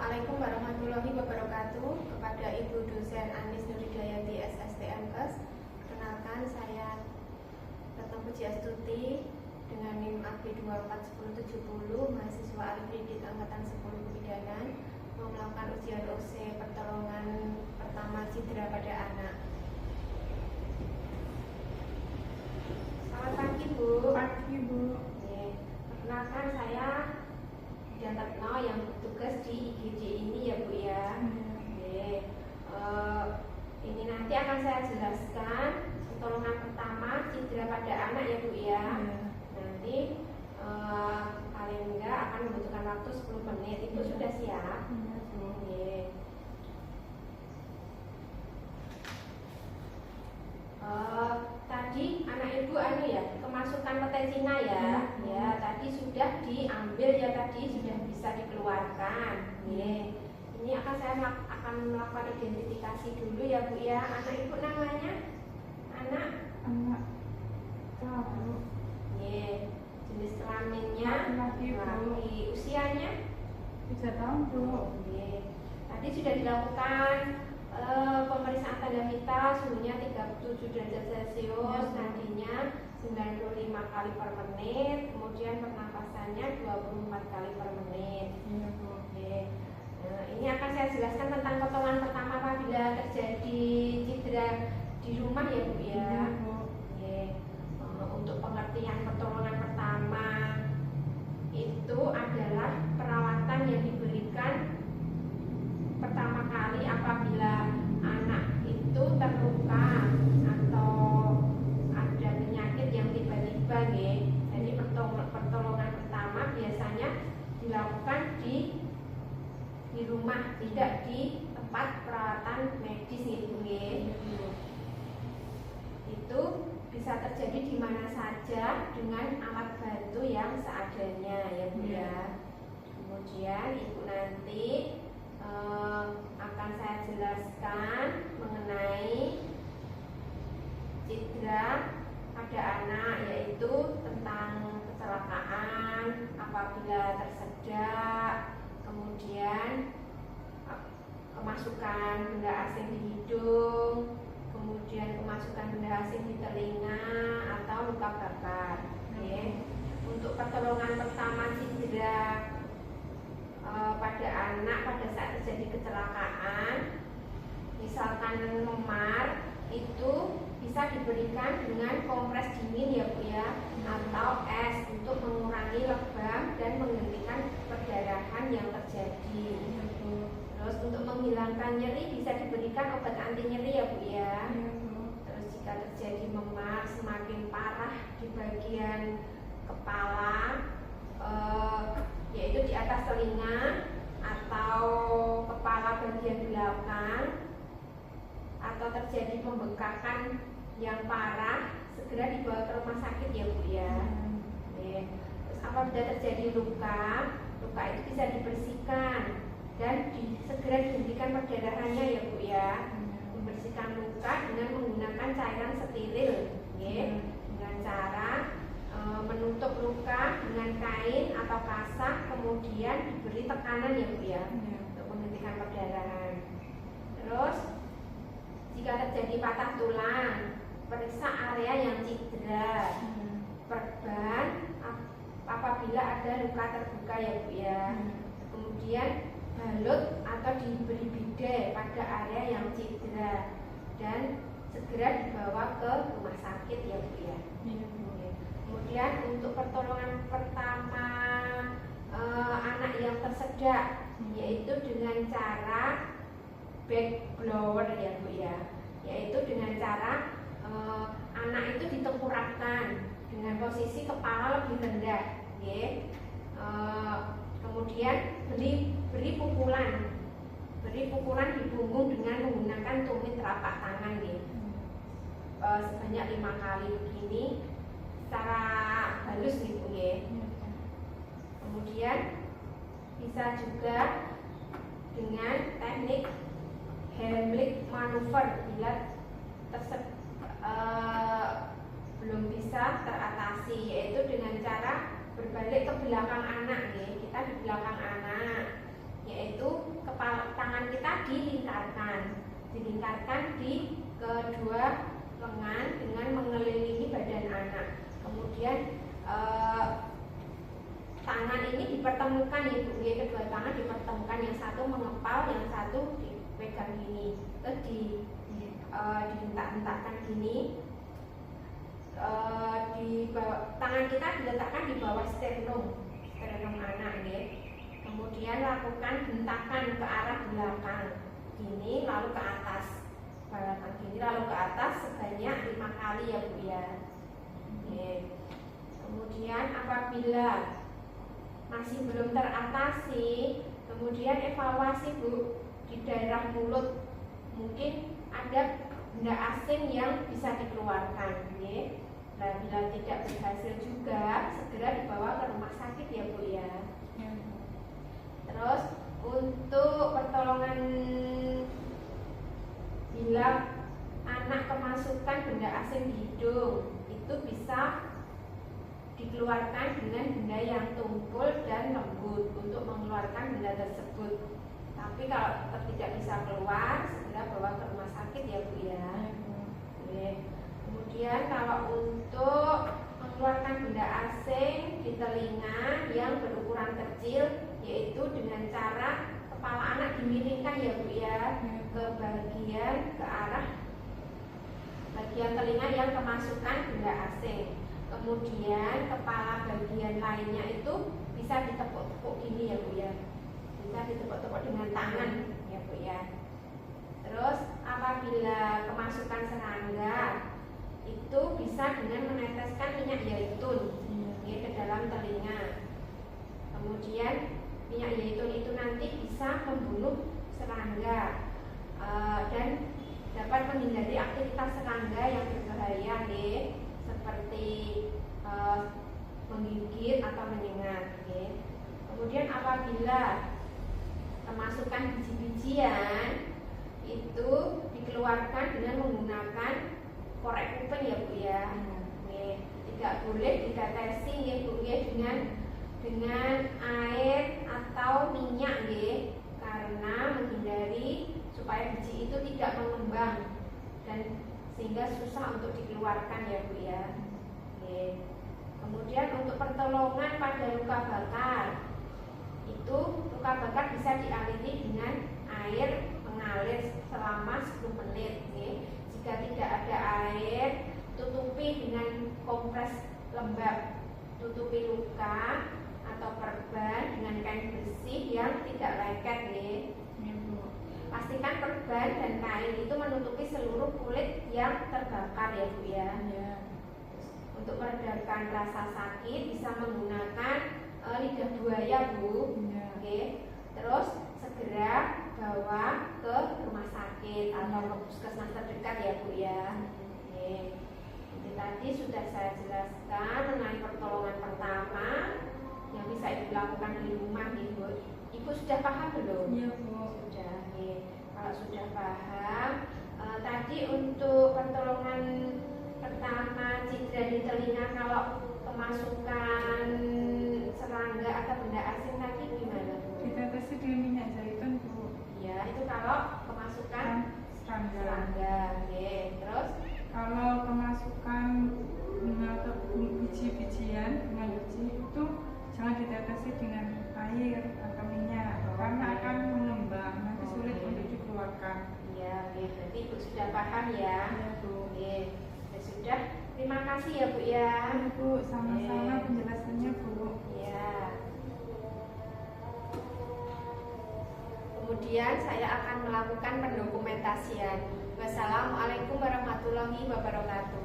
Assalamualaikum warahmatullahi wabarakatuh. Kepada Ibu Dosen Anis Nurhidayati SSTMKes, perkenalkan saya Retno Pujiastuti dengan NIM AB 241070, mahasiswa Alifridit Angkatan 10 Kebidanan, mau melakukan ujian OC pertolongan pertama cedera pada anak. Selamat pagi Bu. Pagi Bu. Perkenalkan saya Retno yang bertugas di IGD ini ya Bu ya. Ini nanti akan saya jelaskan pertolongan pertama cedera pada anak ya Bu ya. Nanti paling enggak akan membutuhkan waktu 10 menit. Ibu sudah siap? Tadi anak ibu kemasukan petai Cina ya. Ya, tadi sudah diambil ya, tadi sudah bisa dikeluarkan. Ini saya akan melakukan identifikasi dulu ya Bu ya. Anak ibu namanya? Anak tahu. Jenis kelaminnya laki. Usianya 3 tahun Bu. Tadi sudah dilakukan pemeriksaan tanda vital, suhunya 37 derajat Celcius, nadinya 95 kali per menit, kemudian pernapasannya 24 kali per menit. Ini akan saya jelaskan tentang potongan pertama apabila terjadi cedera di rumah ya Bu ya. Untuk pengertian pertolongan pertama itu adalah perawatan yang diberikan pertama kali apabila anak itu terluka atau ada penyakit yang tiba-tiba Jadi pertolongan pertama biasanya dilakukan di rumah, tidak di tempat perawatan medis Itu bisa terjadi di mana saja dengan alat bantu yang seadanya ya Bu ya. Kemudian Ibu nanti akan saya jelaskan mengenai cedera pada anak, yaitu tentang kecelakaan apabila tersedak, kemudian kemasukan benda asing di hidung, kemudian kemasukan benda asing di telinga atau luka bakar. Untuk pertolongan pertama cedera pada anak pada saat terjadi kecelakaan, misalkan memar, itu bisa diberikan dengan kompres dingin ya Bu ya, atau es untuk mengurangi lebam dan menghentikan perdarahan yang terjadi. Terus untuk menghilangkan nyeri bisa diberikan obat anti nyeri ya Bu ya. Terus jika terjadi memar semakin parah di bagian kepala, yaitu di atas telinga atau kepala bagian belakang, atau terjadi pembengkakan yang parah, segera dibawa ke rumah sakit ya Bu ya. Terus apabila terjadi luka itu bisa dibersihkan dan segera dihentikan perdarahannya ya Bu ya. Membersihkan luka dengan menggunakan cairan steril dengan cara menutup luka dengan kain atau kasak, kemudian diberi tekanan ya Bu ya, untuk menghentikan perdarahan. Terus jika terjadi patah tulang, periksa area yang cedera, perban apabila ada luka terbuka ya Bu ya. Kemudian balut atau diberi bidai pada area yang cedera dan segera dibawa ke rumah sakit ya Bu ya. Kemudian untuk pertolongan pertama anak yang tersedak, yaitu dengan cara back blower ya Bu ya, yaitu dengan cara anak itu ditengkurakkan dengan posisi kepala lebih rendah, kemudian beri pukulan di punggung dengan menggunakan tumit telapak tangan sebanyak 5 kali begini secara halus Bu. Kemudian bisa juga dengan teknik Heimlich manuver bila belum bisa teratasi, yaitu dengan cara berbalik ke belakang anak Kita di belakang anak, yaitu dilingkarkan di kedua lengan dengan mengelilingi badan anak. Kemudian tangan ini dipertemukan ya Bu, ya, kedua tangan dipertemukan, yang satu mengepal, yang satu dipegang gini, terus dihentak-hentakkan gini. Tangan kita diletakkan di bawah sternum anak ya. Kemudian lakukan hentakan ke arah belakang gini, lalu ke atas belakang gini, lalu ke atas sebanyak 5 kali ya Bu ya. Kemudian apabila masih belum teratasi, kemudian evaluasi Bu di daerah mulut, mungkin ada benda asing yang bisa dikeluarkan ya. Nah, bila tidak berhasil juga segera dibawa ke rumah sakit ya Bu ya. Terus untuk pertolongan bila anak kemasukan benda asing di hidung, itu bisa dikeluarkan dengan benda yang tumpul dan lembut untuk mengeluarkan benda tersebut. Tapi kalau tetap tidak bisa keluar, segera bawa ke rumah sakit ya Bu ya. Kemudian kalau untuk mengeluarkan benda asing di telinga yang berukuran kecil, yaitu dengan cara kepala anak dimiringkan ya Bu ya, ke arah bagian telinga yang kemasukan benda asing. Kemudian kepala bagian lainnya itu bisa ditepuk-tepuk gini ya Bu ya, bisa ditepuk-tepuk dengan tangan ya Bu ya. Terus apabila kemasukan serangga, itu bisa dengan meneteskan minyak zaitun ya, ke dalam telinga. Kemudian minyak zaitun itu nanti bisa membunuh serangga dan dapat menghindari aktivitas serangga yang berbahaya ya, seperti menggigit atau menyengat ya. Kemudian apabila kemasukan biji-bijian, itu dikeluarkan dengan menggunakan korek kuping ya Bu ya. Tidak boleh ditetesi ya Bu ya, dengan air atau minyak ya, karena menghindari supaya biji itu tidak mengembang dan sehingga susah untuk dikeluarkan ya Bu ya. Kemudian untuk pertolongan pada luka bakar, itu luka bakar bisa dialiri dengan air mengalir selama 10 menit ya. Jika tidak ada air, tutupi dengan kompres lembab, tutupi luka atau perban dengan kain bersih yang tidak lengket ya. Pastikan perban dan kain itu menutupi seluruh kulit yang terbakar ya Bu ya. Untuk meredakan rasa sakit bisa menggunakan lidah buaya Bu. Terus segera bawa ke rumah sakit atau ke puskesmas terdekat ya Bu ya. Jadi tadi sudah saya jelaskan mengenai pertolongan pertama yang bisa Ibu lakukan di rumah Ibu. Ibu sudah paham belum? Iya Bu. Sudah. Kalau sudah paham, tadi untuk pertolongan pertama cedera di telinga kalau kemasukan serangga atau benda asing tadi gimana Bu? Ditetesi dengan minyak zaitun Bu. Ya, itu kalau kemasukan serangga. Terus kalau kemasukan biji-bijian dengan biji itu jangan ditetesi dengan air atau minyak karena akan mengembang, nanti sulit untuk dikeluarkan. Iya, berarti Ibu sudah paham ya. Iya Bu. Ya sudah, terima kasih ya Bu ya. Iya Bu, sama-sama penjelasannya Bu. Ya. Kemudian saya akan melakukan pendokumentasian. Wassalamualaikum warahmatullahi wabarakatuh.